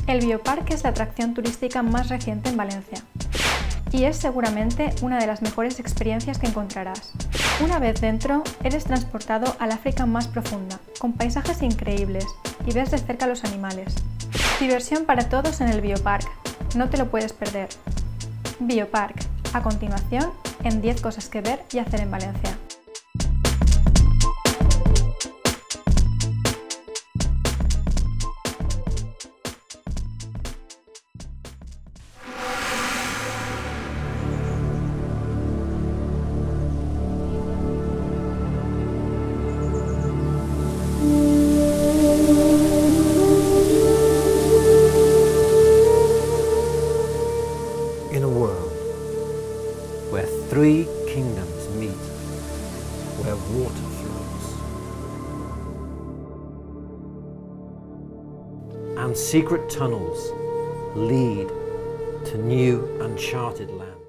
El Bioparque es la atracción turística más reciente en Valencia y es seguramente una de las mejores experiencias que encontrarás. Una vez dentro, eres transportado al África más profunda, con paisajes increíbles y ves de cerca los animales. Diversión para todos en el Bioparque, no te lo puedes perder. Bioparque, a continuación, en 10 cosas que ver y hacer en Valencia. In a world where three kingdoms meet, where water flows, and secret tunnels lead to new uncharted lands.